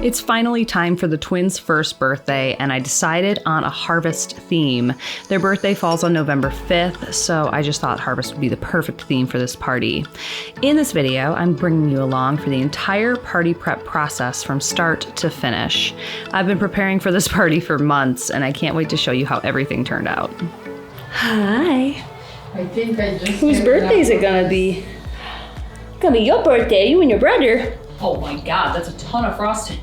It's finally time for the twins' first birthday, and I decided on a harvest theme. Their birthday falls on November 5th, so I just thought harvest would be the perfect theme for this party. In this video, I'm bringing you along for the entire party prep process from start to finish. I've been preparing for this party for months, and I can't wait to show you how everything turned out. Hi. I think I just... Whose birthday is it gonna be? It's gonna be your birthday, you and your brother. Oh my god, that's a ton of frosting.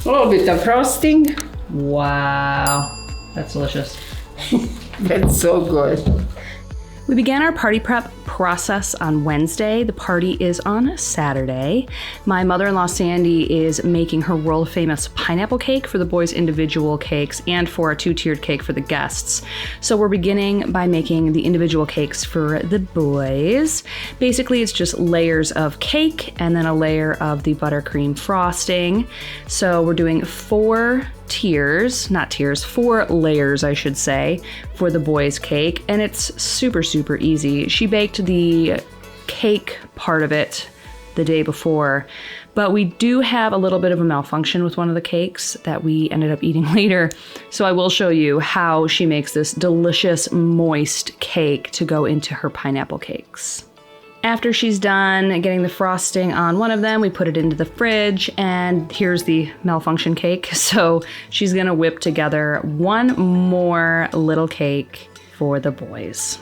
A little bit of frosting. Wow, that's delicious. That's so good. We began our party prep process on Wednesday. The party is on Saturday. My mother-in-law Sandy is making her world famous pineapple cake for the boys' individual cakes and for a two-tiered cake for the guests. So we're beginning by making the individual cakes for the boys. Basically, it's just layers of cake and then a layer of the buttercream frosting. So we're doing four layers, I should say, for the boys' cake, and it's super easy. She baked the cake part of it the day before, but we do have a little bit of a malfunction with one of the cakes that we ended up eating later, so I will show you how she makes this delicious moist cake to go into her pineapple cakes. After she's done getting the frosting on one of them, we put it into the fridge, and here's the malfunction cake. So she's gonna whip together one more little cake for the boys.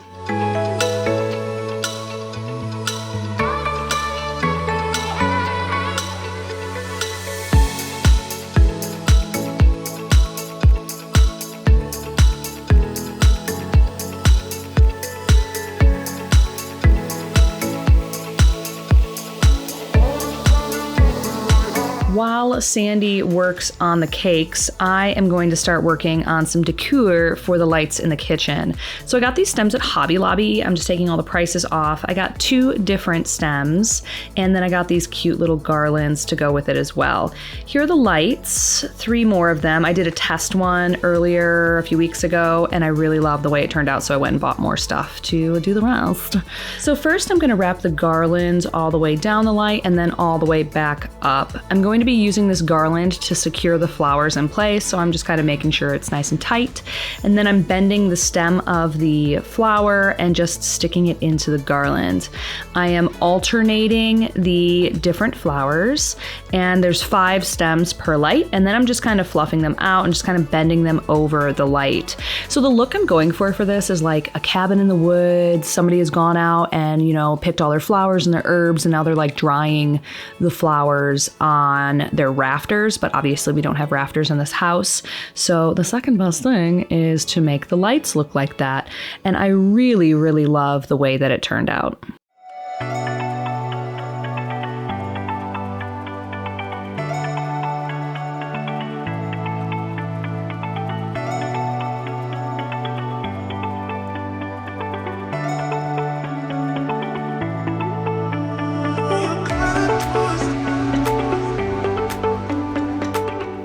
While Sandy works on the cakes, I am going to start working on some decor for the lights in the kitchen. So I got these stems at Hobby Lobby. I'm just taking all the prices off. I got 2 different stems, and then I got these cute little garlands to go with it as well. Here are the lights, 3 more of them. I did a test one earlier a few weeks ago, and I really loved the way it turned out, so I went and bought more stuff to do the rest. So first I'm gonna wrap the garlands all the way down the light and then all the way back up. I'm going to be using this garland to secure the flowers in place, so I'm just kind of making sure it's nice and tight. And then I'm bending the stem of the flower and just sticking it into the garland. I am alternating the different flowers, and there's 5 stems per light, and then I'm just kind of fluffing them out and just kind of bending them over the light. So the look I'm going for this is like a cabin in the woods. Somebody has gone out and, you know, picked all their flowers and their herbs, and now they're like drying the flowers on their rafters, but obviously we don't have rafters in this house. So the second best thing is to make the lights look like that. And I really love the way that it turned out.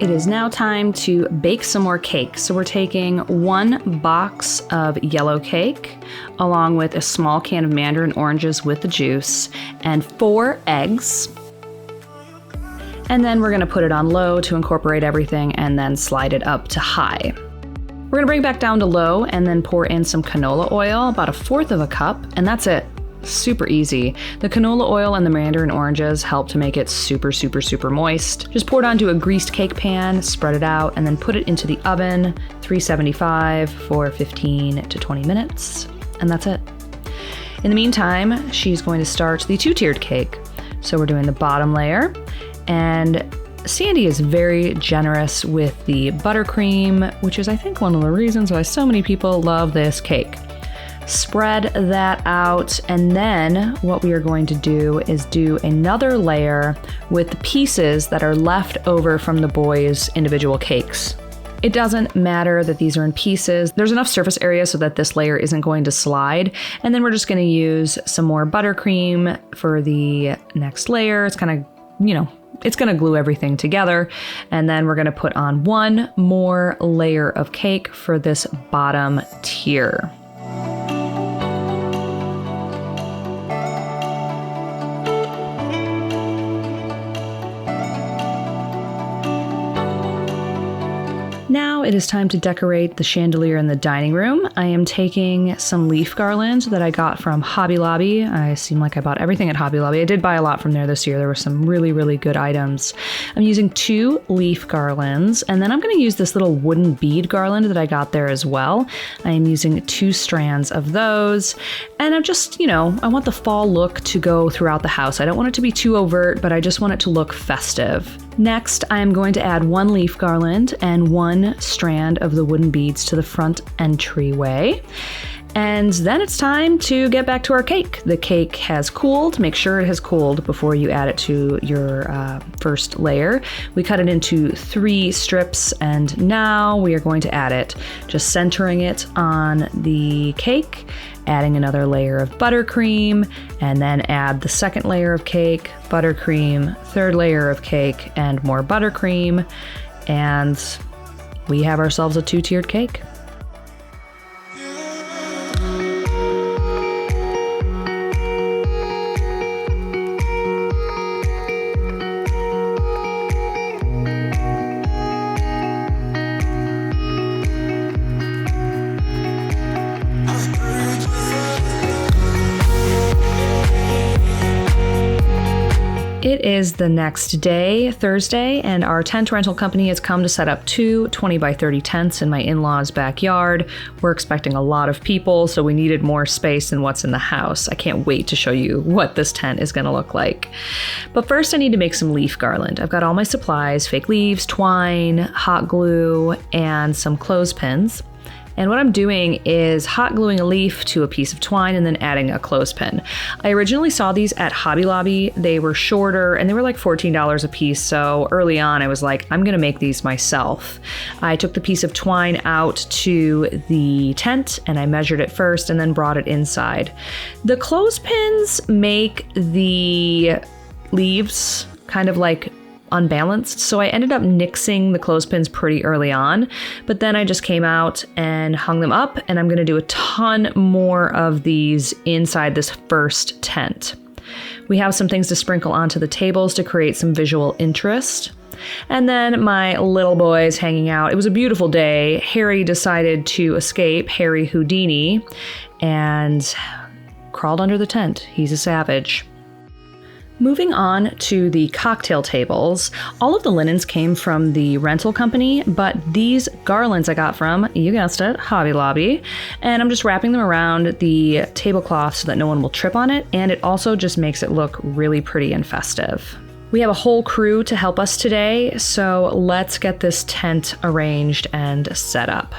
It is now time to bake some more cake. So we're taking 1 box of yellow cake, along with a small can of mandarin oranges with the juice, and 4 eggs. And then we're gonna put it on low to incorporate everything and then slide it up to high. We're gonna bring it back down to low and then pour in some canola oil, about 1/4 of a cup, and that's it. Super easy. The canola oil and the mandarin oranges help to make it super moist. Just pour it onto a greased cake pan, spread it out, and then put it into the oven, 375 for 15 to 20 minutes, and that's it. In the meantime, she's going to start the 2-tiered cake. So we're doing the bottom layer, and Sandy is very generous with the buttercream, which is I think one of the reasons why so many people love this cake. Spread that out, and then what we are going to do is do another layer with the pieces that are left over from the boys' individual cakes. It doesn't matter that these are in pieces. There's enough surface area so that this layer isn't going to slide. And then we're just going to use some more buttercream for the next layer. It's kind of, you know, it's going to glue everything together. And then we're going to put on 1 more layer of cake for this bottom tier. now it is time to decorate the chandelier in the dining room. I am taking some leaf garland that I got from Hobby Lobby. I seem like I bought everything at Hobby Lobby. I did buy a lot from there this year. There were some really, really good items. I'm using 2 leaf garlands, and then I'm going to use this little wooden bead garland that I got there as well. I am using 2 strands of those, and I'm just, I want the fall look to go throughout the house. I don't want it to be too overt, but I just want it to look festive. Next, I am going to add 1 leaf garland and 1 strand of the wooden beads to the front entryway. And then it's time to get back to our cake. The cake has cooled. Make sure it has cooled before you add it to your first layer. We cut it into 3 strips, and now we are going to add it, just centering it on the cake, adding another layer of buttercream, and then add the second layer of cake, buttercream, third layer of cake, and more buttercream, and we have ourselves a 2-tiered cake. It is the next day, Thursday, and our tent rental company has come to set up 2 20 by 30 tents in my in-laws' backyard. We're expecting a lot of people, so we needed more space than what's in the house. I can't wait to show you what this tent is going to look like. But first I need to make some leaf garland. I've got all my supplies: fake leaves, twine, hot glue, and some clothespins. And what I'm doing is hot gluing a leaf to a piece of twine and then adding a clothespin. I originally saw these at Hobby Lobby. They were shorter and they were like $14 a piece. So early on I was like, I'm gonna make these myself. I took the piece of twine out to the tent and I measured it first and then brought it inside. The clothespins make the leaves kind of like unbalanced, so I ended up nixing the clothespins pretty early on, but then I just came out and hung them up, and I'm going to do a ton more of these inside this first tent. We have some things to sprinkle onto the tables to create some visual interest. And then my little boy's hanging out. It was a beautiful day. Harry decided to escape, Harry Houdini, and crawled under the tent. He's a savage. Moving on to the cocktail tables, all of the linens came from the rental company, but these garlands I got from, you guessed it, Hobby Lobby, and I'm just wrapping them around the tablecloth so that no one will trip on it, and it also just makes it look really pretty and festive. We have a whole crew to help us today, so let's get this tent arranged and set up.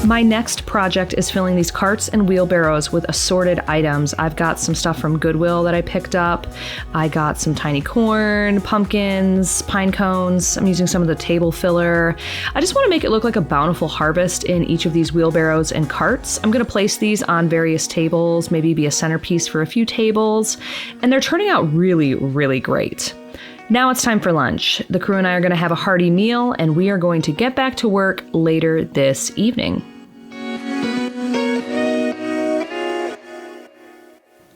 My next project is filling these carts and wheelbarrows with assorted items. I've got some stuff from Goodwill that I picked up. I got some tiny corn, pumpkins, pine cones. I'm using some of the table filler. I just want to make it look like a bountiful harvest in each of these wheelbarrows and carts. I'm going to place these on various tables, maybe be a centerpiece for a few tables, and they're turning out really, really great. Now it's time for lunch. The crew and I are going to have a hearty meal, and we are going to get back to work later this evening.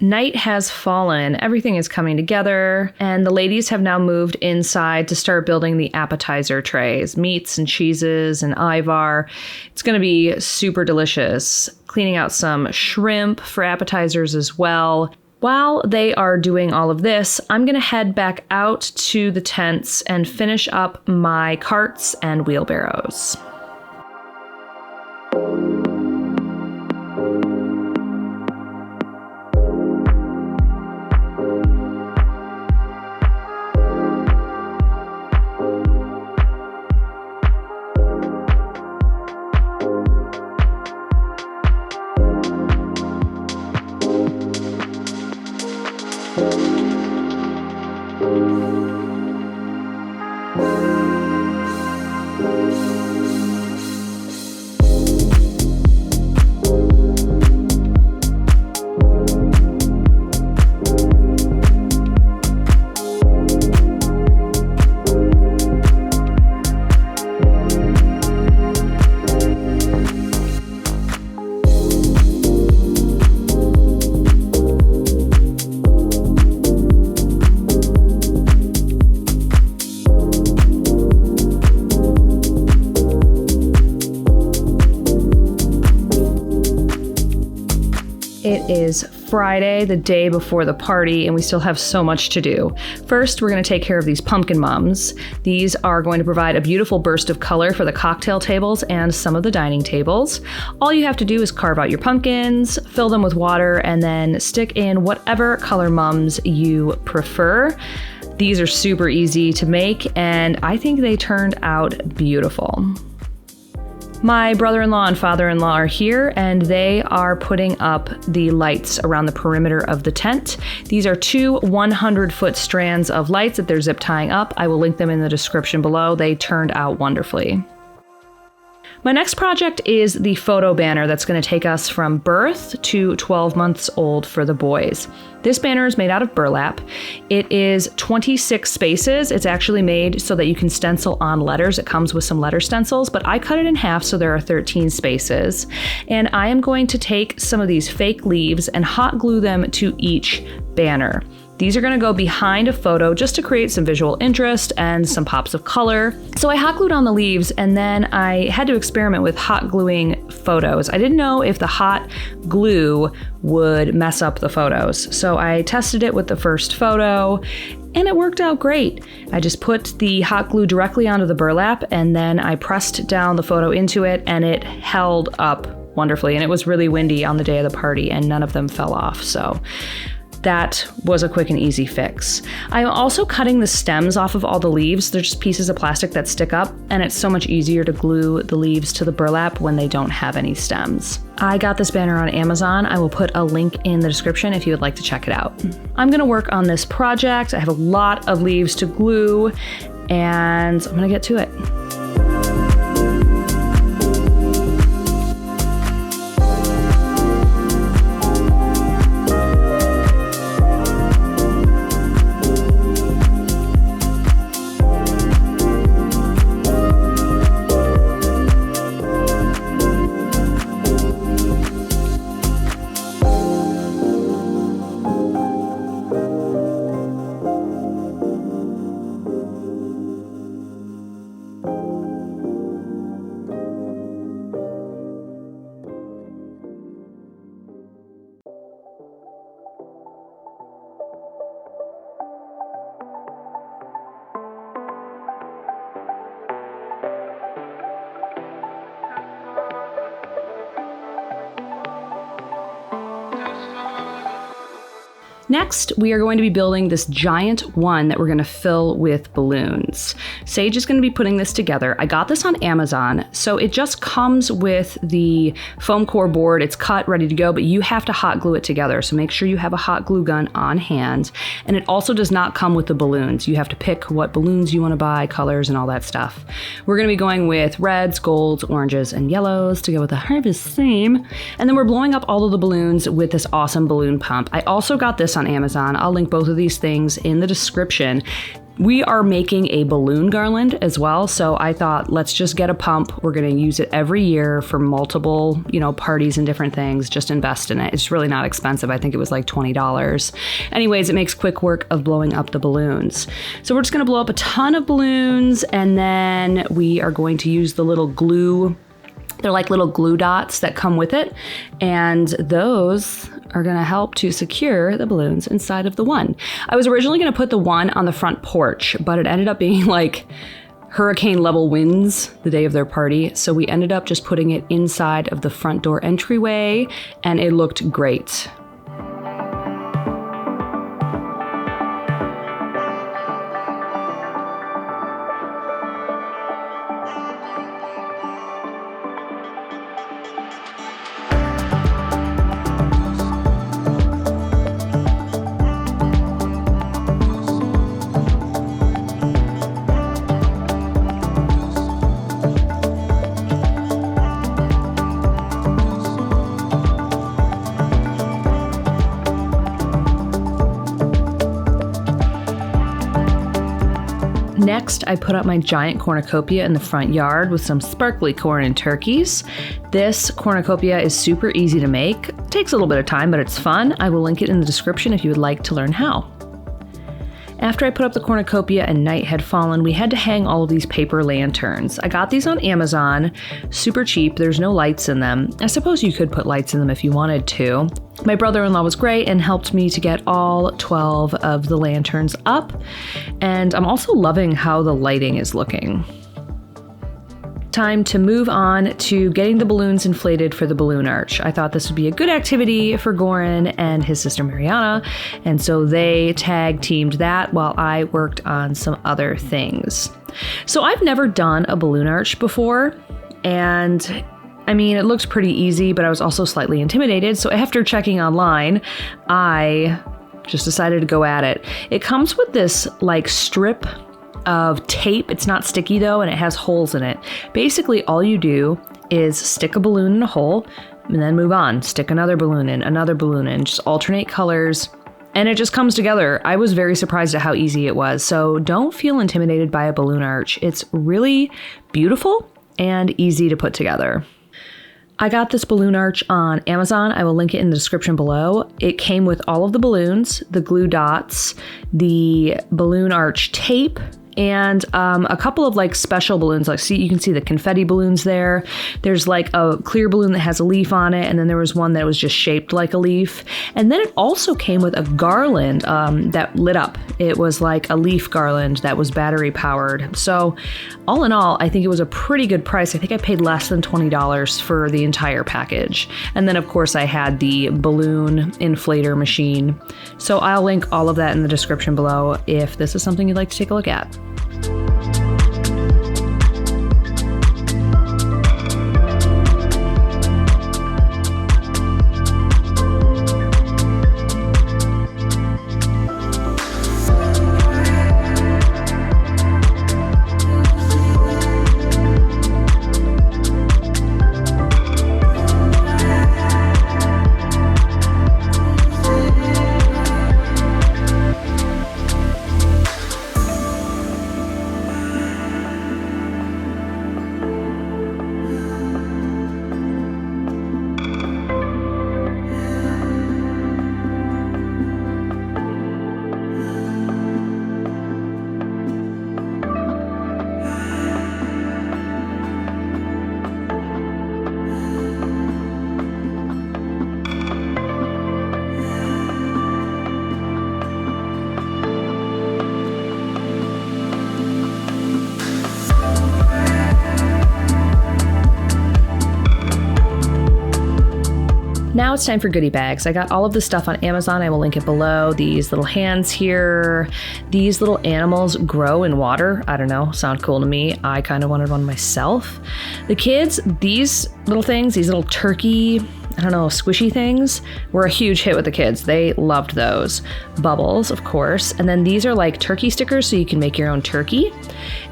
Night has fallen, everything is coming together, and the ladies have now moved inside to start building the appetizer trays, meats and cheeses and Ivar. It's going to be super delicious. Cleaning out some shrimp for appetizers as well. While they are doing all of this, I'm going to head back out to the tents and finish up my carts and wheelbarrows. It is Friday, the day before the party, and we still have so much to do. First, we're going to take care of these pumpkin mums. These are going to provide a beautiful burst of color for the cocktail tables and some of the dining tables. All you have to do is carve out your pumpkins, fill them with water, and then stick in whatever color mums you prefer. These are super easy to make, and I think they turned out beautiful. My brother-in-law and father-in-law are here, and they are putting up the lights around the perimeter of the tent. These are two 100-foot strands of lights that they're zip tying up. I will link them in the description below. They turned out wonderfully. My next project is the photo banner that's going to take us from birth to 12 months old for the boys. This banner is made out of burlap. It is 26 spaces. It's actually made so that you can stencil on letters. It comes with some letter stencils, but I cut it in half so there are 13 spaces. And I am going to take some of these fake leaves and hot glue them to each banner. These are going to go behind a photo just to create some visual interest and some pops of color. So I hot glued on the leaves, and then I had to experiment with hot gluing photos. I didn't know if the hot glue would mess up the photos. So I tested it with the first photo, and it worked out great. I just put the hot glue directly onto the burlap, and then I pressed down the photo into it, and it held up wonderfully. And it was really windy on the day of the party, and none of them fell off. So that was a quick and easy fix. I'm also cutting the stems off of all the leaves. They're just pieces of plastic that stick up, and it's so much easier to glue the leaves to the burlap when they don't have any stems. I got this banner on Amazon. I will put a link in the description if you would like to check it out. I'm gonna work on this project. I have a lot of leaves to glue, and I'm gonna get to it. Next, we are going to be building this giant one that we're going to fill with balloons. Sage is going to be putting this together. I got this on Amazon, so it just comes with the foam core board. It's cut, ready to go, but you have to hot glue it together. So make sure you have a hot glue gun on hand. And it also does not come with the balloons. You have to pick what balloons you want to buy, colors, and all that stuff. We're going to be going with reds, golds, oranges, and yellows to go with the harvest theme. And then we're blowing up all of the balloons with this awesome balloon pump. I also got this on Amazon. I'll link both of these things in the description. We are making a balloon garland as well, so I thought let's just get a pump. We're going to use it every year for multiple, parties and different things. Just invest in it. It's really not expensive. I think it was like $20. Anyways, it makes quick work of blowing up the balloons. So we're just going to blow up a ton of balloons, and then we are going to use the little glue. They're like little glue dots that come with it, and those are going to help to secure the balloons inside of the one. I was originally going to put the one on the front porch, but it ended up being like hurricane level winds the day of their party, so we ended up just putting it inside of the front door entryway, and it looked great. Next, I put up my giant cornucopia in the front yard with some sparkly corn and turkeys. This cornucopia is super easy to make. It takes a little bit of time, but it's fun. I will link it in the description if you would like to learn how. After I put up the cornucopia and night had fallen, we had to hang all of these paper lanterns. I got these on Amazon, super cheap. There's no lights in them. I suppose you could put lights in them if you wanted to. My brother-in-law was great and helped me to get all 12 of the lanterns up. And I'm also loving how the lighting is looking. Time to move on to getting the balloons inflated for the balloon arch. I thought this would be a good activity for Goran and his sister Mariana, and so they tag teamed that while I worked on some other things. So I've never done a balloon arch before, and I mean, it looked pretty easy, but I was also slightly intimidated. So after checking online, I just decided to go at it. It comes with this like strip of tape. It's not sticky though, and it has holes in it. Basically, all you do is stick a balloon in a hole and then move on. Stick another balloon in, just alternate colors, and it just comes together. I was very surprised at how easy it was. So don't feel intimidated by a balloon arch. It's really beautiful and easy to put together. I got this balloon arch on Amazon. I will link it in the description below. It came with all of the balloons, the glue dots, the balloon arch tape, and a couple of like special balloons. Like, see, you can see the confetti balloons there. There's like a clear balloon that has a leaf on it, and then there was one that was just shaped like a leaf. And then it also came with a garland that lit up. It was like a leaf garland that was battery powered. So all in all, I think it was a pretty good price. I think I paid less than $20 for the entire package. And then of course I had the balloon inflator machine. So I'll link all of that in the description below if this is something you'd like to take a look at. Now it's time for goodie bags. I got all of this stuff on Amazon. I will link it below. These little hands here. These little animals grow in water. I don't know, sound cool to me. I kind of wanted one myself. The kids, these little things, these little turkey, I don't know, squishy things were a huge hit with the kids. They loved those. Bubbles, of course. And then these are like turkey stickers, so you can make your own turkey.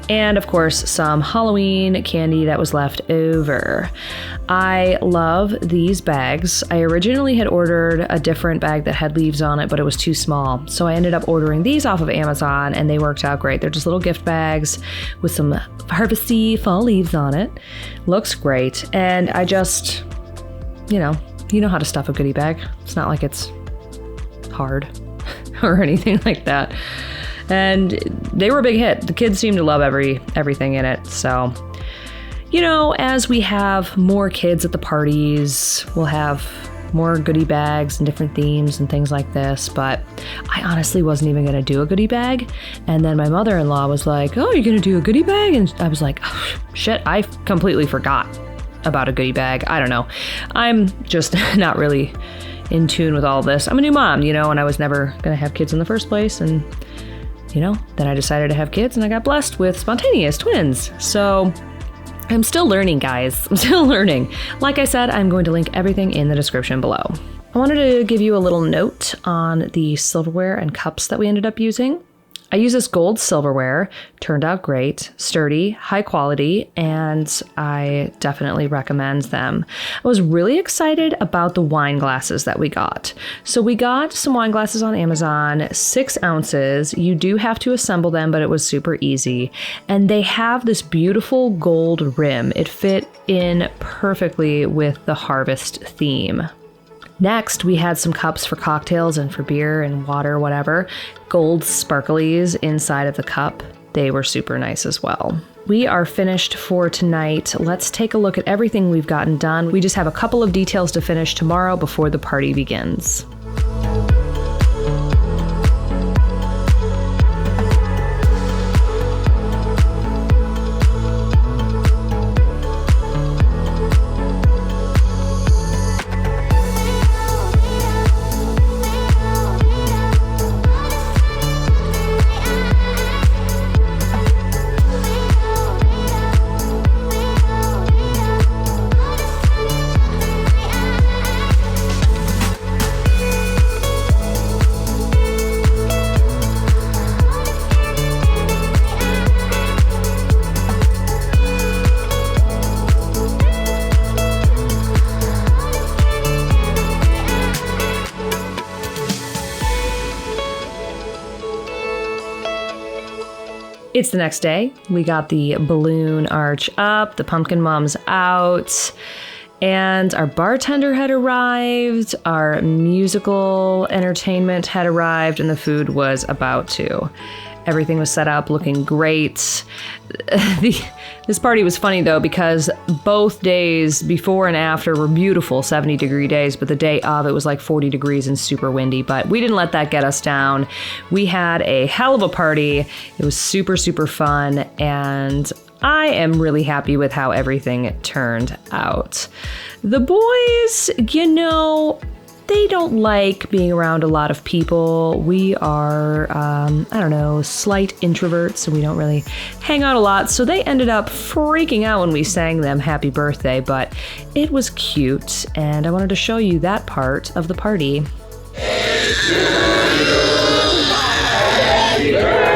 And of course, some Halloween candy that was left over. I love these bags. I originally had ordered a different bag that had leaves on it, but it was too small. So I ended up ordering these off of Amazon, and they worked out great. They're just little gift bags with some harvesty fall leaves on it. Looks great. And I just, you know how to stuff a goodie bag. It's not like it's hard or anything like that. And they were a big hit. The kids seem to love everything in it. So, as we have more kids at the parties, we'll have more goodie bags and different themes and things like this. But I honestly wasn't even going to do a goodie bag. And then my mother-in-law was like, "Oh, you're going to do a goodie bag?" And I was like, oh, shit, I completely forgot about a goodie bag. I don't know. I'm just not really in tune with all this. I'm a new mom, and I was never going to have kids in the first place. And, then I decided to have kids, and I got blessed with spontaneous twins. So I'm still learning, guys. I'm still learning. Like I said, I'm going to link everything in the description below. I wanted to give you a little note on the silverware and cups that we ended up using. I use this gold silverware, turned out great, sturdy, high quality, and I definitely recommend them. I was really excited about the wine glasses that we got. So we got some wine glasses on Amazon, 6 ounces. You do have to assemble them, but it was super easy. And they have this beautiful gold rim. It fit in perfectly with the harvest theme. Next, we had some cups for cocktails and for beer and water, whatever. Gold sparklies inside of the cup. They were super nice as well. We are finished for tonight. Let's take a look at everything we've gotten done. We just have a couple of details to finish tomorrow before the party begins. It's the next day. We got the balloon arch up, the pumpkin mom's out, and our bartender had arrived, our musical entertainment had arrived, and the food was about to. Everything was set up, looking great. This party was funny though, because both days before and after were beautiful 70-degree days, but the day of it was like 40 degrees and super windy, but we didn't let that get us down. We had a hell of a party. It was super, super fun, and I am really happy with how everything turned out. The boys, they don't like being around a lot of people. We are, slight introverts, so we don't really hang out a lot. So they ended up freaking out when we sang them happy birthday, but it was cute, and I wanted to show you that part of the party. Happy birthday!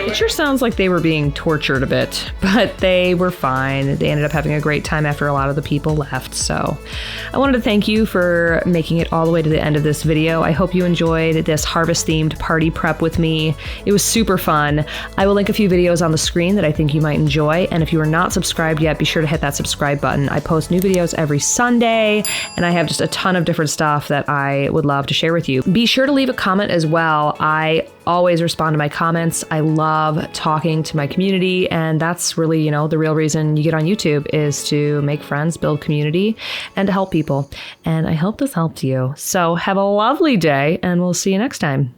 It sure sounds like they were being tortured a bit, but they were fine. They ended up having a great time after a lot of the people left. So I wanted to thank you for making it all the way to the end of this video. I hope you enjoyed this harvest-themed party prep with me. It was super fun. I will link a few videos on the screen that I think you might enjoy. And if you are not subscribed yet, be sure to hit that subscribe button. I post new videos every Sunday, and I have just a ton of different stuff that I would love to share with you. Be sure to leave a comment as well. I always respond to my comments. I love talking to my community, and that's really, the real reason you get on YouTube is to make friends, build community, and to help people. And I hope this helped you. So have a lovely day, and we'll see you next time.